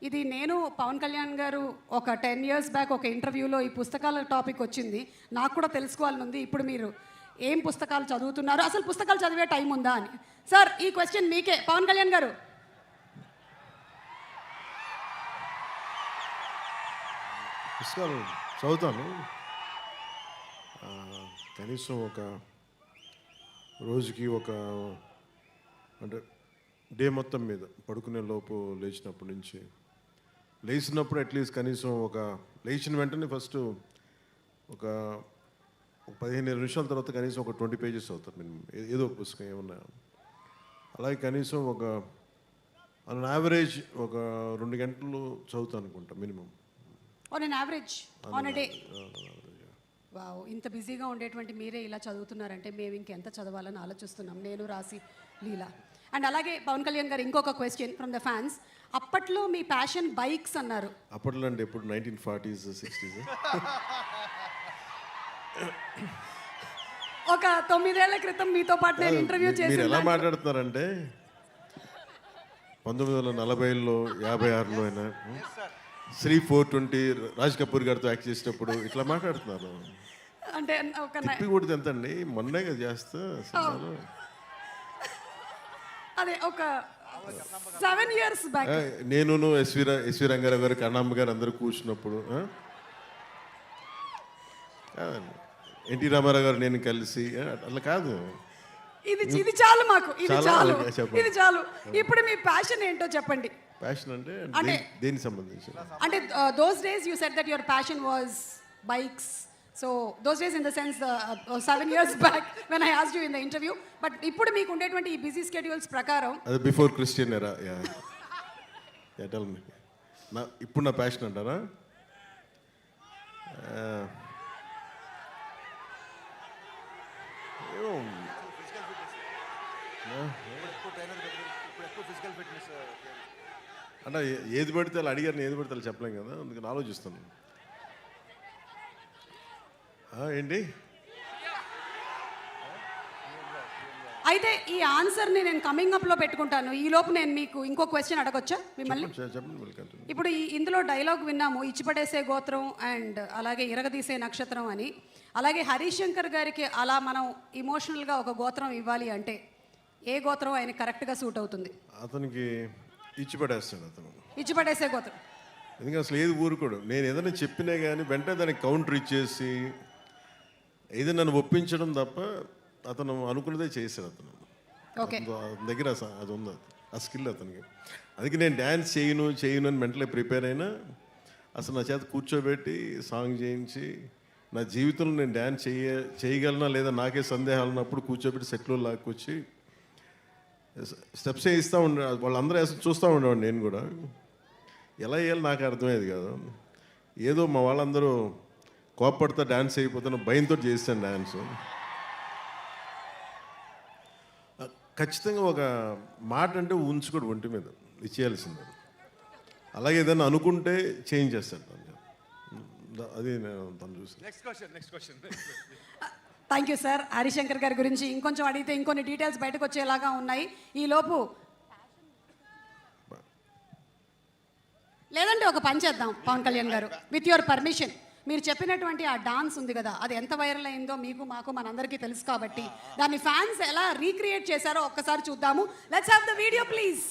ఇది నేను పవన్ కళ్యాణ్ గారు ఒక 10 years బ్యాక్ ఒక ఇంటర్వ్యూలో ఈ పుస్తకాల టాపిక్ వచ్చింది. నాకు కూడా తెలుసుకోవాలని ఉంది. ఇప్పుడు మీరు ఏం పుస్తకాలు చదువుతున్నారు, అసలు పుస్తకాలు చదివే టైం ఉందా అని. సార్ ఈ క్వశ్చన్ మీకే, పవన్ కళ్యాణ్ గారు. పుస్తకాలు చదువుతాను. కనీసం ఒక రోజుకి ఒక అంటే డే మొత్తం మీద పడుకునే లోపు లేచినప్పటి నుంచి లేచినప్పుడు అట్లీస్ట్ కనీసం ఒక లేచిన వెంటనే ఫస్ట్ ఒక 15 నిమిషాల తర్వాత కనీసం ఒక 20 pages అవుతారు మినిమం, ఏదో ఒక పుస్తకం ఏమన్నా. అలాగే కనీసం ఒక ఆన్ యావరేజ్ ఒక 2 గంటలు చదువుతాను అనుకుంటా minimum. On an average on a day. Wow, ఇంత బిజీగా ఉండేటువంటి మీరే ఇలా చదువుతున్నారంటే మేము ఇంకెంత చదవాలని ఆలోచిస్తున్నాం, నేను రాసి లీలా. అండ్ అలాగే పవన్ కళ్యాణ్ గారు ఇంకొక క్వశ్చన్ ఫ్రమ్ ద ఫ్యాన్స్. అప్పట్లో మీ ప్యాషన్ బైక్స్ అన్నారు. అప్పట్లో అంటే ఎప్పుడు 1940s 60s? ఒక 9 ఏళ్ల క్రితం మీతో పాటు నేను ఇంటర్వ్యూ మీరు చేసి ఎలా మాట్లాడుతున్నారంటే 1940లో 56లో అయినా శ్రీ 420 రాజ్ కపూర్ గారితో యాక్ట్ చేసేటప్పుడు ఇట్లా మాట్లాడుతున్నారు. అంటే ఒక తిప్పి కొడితే ఎంత అండి, మొన్నే కదా చేస్తా సినిమాలో. అదే ఒక 7 years బ్యాక్ నేను ఎస్వి రంగారావు గారు, కన్నాంబ గారు అందరూ కూర్చున్నప్పుడు ఎన్టీ రామారావు గారు నేను కలిసి అట్లా కాదు. ఇది చాలు మాకు, ఇది చాలు, చెప్పండి. ఇది చాలు. ఇప్పుడు మీ ప్యాషన్ ఏంటో చెప్పండి. ప్యాషన్ అంటే దేనికి సంబంధించి? అంటే those days you said that your passion was bikes. So those days in the sense 7 years back when I asked you in the interview. But ఇప్పుడు మీకు ఉండేటువంటి ఈ బిజీ స్కెడ్యూల్స్ ప్రకారం అది బిఫోర్ క్రిస్టియన్ ఎరా. ఇప్పుడు నా ప్యాషన్ అంటారా? అంటే ఏది పడితే వాళ్ళు అడిగారు, ఏది పడితే వాళ్ళు చెప్పలేం కదా, అందుకని ఆలోచిస్తాను. ఏంటి అయితే ఈ ఆన్సర్ని నేను కమింగ్ అప్లో పెట్టుకుంటాను. ఈ లోపు నేను మీకు ఇంకో క్వశ్చన్ అడగొచ్చా మిమ్మల్ని? చెప్పండి. ఇప్పుడు ఇందులో డైలాగ్ విన్నాము, ఇచ్చిపడేసే గోత్రం అండ్ అలాగే ఇరగదీసే నక్షత్రం అని. అలాగే హరీష్ శంకర్ గారికి అలా మనం ఇమోషనల్గా ఒక గోత్రం ఇవ్వాలి అంటే ఏ గోత్రం ఆయన కరెక్ట్గా సూట్ అవుతుంది? అతనికి ఇచ్చిపడేస్తాడు. అతను ఇచ్చిపడేసే గోత్రం. ఎందుకంటే అసలు ఏది ఊరుకోడు. నేను ఏదైనా చెప్పినా కానీ వెంటనే దానికి కౌంటర్ ఇచ్చేసి ఏదో నన్ను ఒప్పించడం తప్ప అతను అనుకున్నదే చేశాడు. అతను దగ్గర అది ఉంది, ఆ స్కిల్ అతనికి. అందుకే నేను డ్యాన్స్ చేయను అని మెంటలీ ప్రిపేర్ అయినా అసలు నా చేత కూర్చోబెట్టి సాంగ్ చేయించి నా జీవితంలో నేను డ్యాన్స్ చేయగలనా లేదా నాకే సందేహాలు ఉన్నప్పుడు కూర్చోబెట్టి సెట్లో లాక్కొచ్చి స్టెప్స్ వేయిస్తూ ఉండే. వాళ్ళందరూ వేసి చూస్తూ ఉండేవాడు. నేను కూడా ఎలా వేయాలి నాకు అర్థమయ్యేది కాదు. ఏదో మా వాళ్ళందరూ కోప్పడితే డ్యాన్స్ అయిపోతున్న భయంతో చేస్తాను డ్యాన్స్. ఖచ్చితంగా ఒక మాట అంటే ఉంచుకోడు ఒంటి మీద, ఇచ్చేయాల్సిందే. అలాగే ఏదైనా అనుకుంటే చేంజ్ చేస్తాను. అది నేను తను చూసి. Next question. Thank you sir. Harishankar గారి గురించి ఇంకొంచెం అడిగితే ఇంకొన్ని డీటెయిల్స్ బయటకు వచ్చేలాగా ఉన్నాయి. ఈ లోపు లేదంటే ఒక పని చేద్దాం పవన్ కళ్యాణ్ గారు, విత్ యువర్ పర్మిషన్. మీరు చెప్పినటువంటి ఆ డాన్స్ ఉంది కదా, అది ఎంత వైరల్ అయిందో మీకు మాకు మనందరికీ తెలుసు కాబట్టి దాన్ని ఫ్యాన్స్ ఎలా రీక్రియేట్ చేశారో ఒక్కసారి చూద్దాము. Let's have the video please.